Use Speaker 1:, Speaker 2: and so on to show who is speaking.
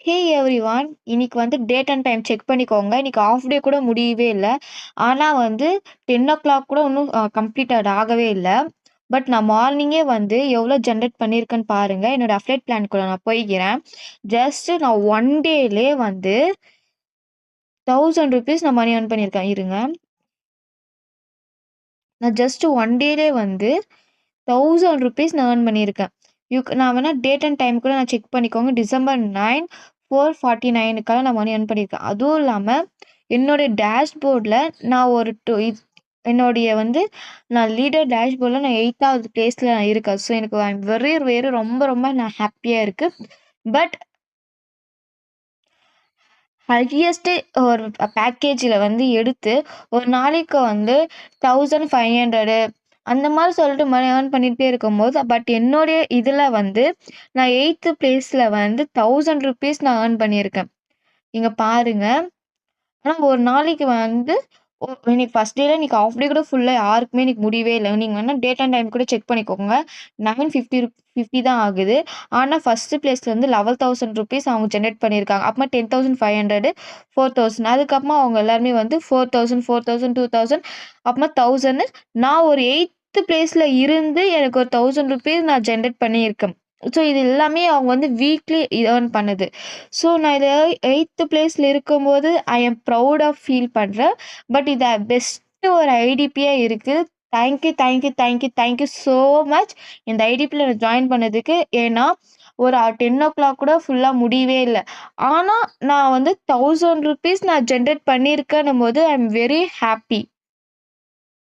Speaker 1: ஹே everyone! இன்னைக்கு வந்து date and time check பண்ணிக்கோங்க. இன்னைக்கு ஆஃப் டே கூட முடியவே இல்ல. ஆனா வந்து 10:00 கூட இன்னும் கம்ப்ளீட்டட் ஆகவே இல்ல. பட் நான் மார்னிங்கே வந்து எவ்வளோ ஜெனரேட் பண்ணியிருக்கேன்னு பாருங்க. என்னோட அஃபிலியேட் பிளான்க்குள்ள நான் போய்க்கிறேன். ஜஸ்ட் நான் 1 டேலயே வந்து ₹1000 நான் மணி ஏர்ன் பண்ணியிருக்கேன். இருங்க. நான் ஜஸ்ட் 1 டேலயே வந்து ₹1000 நான் ஏர்ன் பண்ணியிருக்கேன். நான் வேணா டேட் அண்ட் டைம் கூட நான் செக் பண்ணிக்கோங்க. டிசம்பர் 9 4:49க்கெல்லாம் நான் மணி ஏர்ன் பண்ணியிருக்கேன். அதுவும் இல்லாம என்னுடைய டேஷ்போர்ட்ல நான் ஒரு என்னுடைய வந்து நான் லீடர் டேஷ்போர்ட்ல நான் 8வது பிளேஸ்ல நான் இருக்கேன். ஸோ எனக்கு ஐ அம் வெரி வெரி ரொம்ப ரொம்ப நான் ஹேப்பியா இருக்கு. பட் ஹையஸ்ட் ஒரு பேக்கேஜ்ல வந்து எடுத்து ஒரு நாளைக்கு வந்து 1500 அந்த மாரி சொல்லிட்டு மணி ஏர்ன் பண்ணிட்டே இருக்கும்போது, பட் என்னுடைய இதுல வந்து நான் 8த் பிளேஸ்ல வந்து ₹1000 நான் ஏர்ன் பண்ணியிருக்கேன். இங்க பாருங்க. ஆனா ஒரு நாளைக்கு வந்து இன்னைக்கு ஃபர்ஸ்ட் டேல இன்னைக்கு ஹால்ஃப் டே கூட ஃபுல்லா யாருக்குமே இன்னைக்கு முடியவே இல்ல. நீங்க வேணா டேட் அண்ட் டைம் கூட செக் பண்ணிக்கோங்க. 950 தான் ஆகுது. ஆனா ஃபர்ஸ்ட் பிளேஸ்ல வந்து ₹11,000 அவங்க ஜெனரேட் பண்ணியிருக்காங்க. அப்புறமா 10,500 4,000 அதுக்கப்புறமா அவங்க எல்லாருமே வந்து 4,000 4,000 2,000 அப்புறமா 1,000 நான் ஒரு 8த் பிளேஸ்ல இருந்து எனக்கு ஒரு ₹1,000 நான் ஜெனரேட் பண்ணியிருக்கேன். ஸோ இது எல்லாமே அவங்க வந்து வீக்லி ஏர்ன் பண்ணது. ஸோ நான் இத 8த் பிளேஸ்ல இருக்கும்போது, ஐ அம் ப்ரவுட் ஆஃப் ஃபீல் பண்றேன். பட் இது பெஸ்ட் ஒரு ஐடிபியா இருக்கு. Thank you, thank you, thank you, thank you so much. இந்த ஐடிபில நான் ஜாயின் பண்ணதுக்கு. ஏன்னா, ஒரு 10:00 கூட ஃபுல்லா முடியவே இல்ல. ஆனா, நான் வந்து ₹1000 நான் ஜெனரேட் பண்ணியிருக்கேன்னும்போது, ஐ அம் வெரி ஹேப்பி.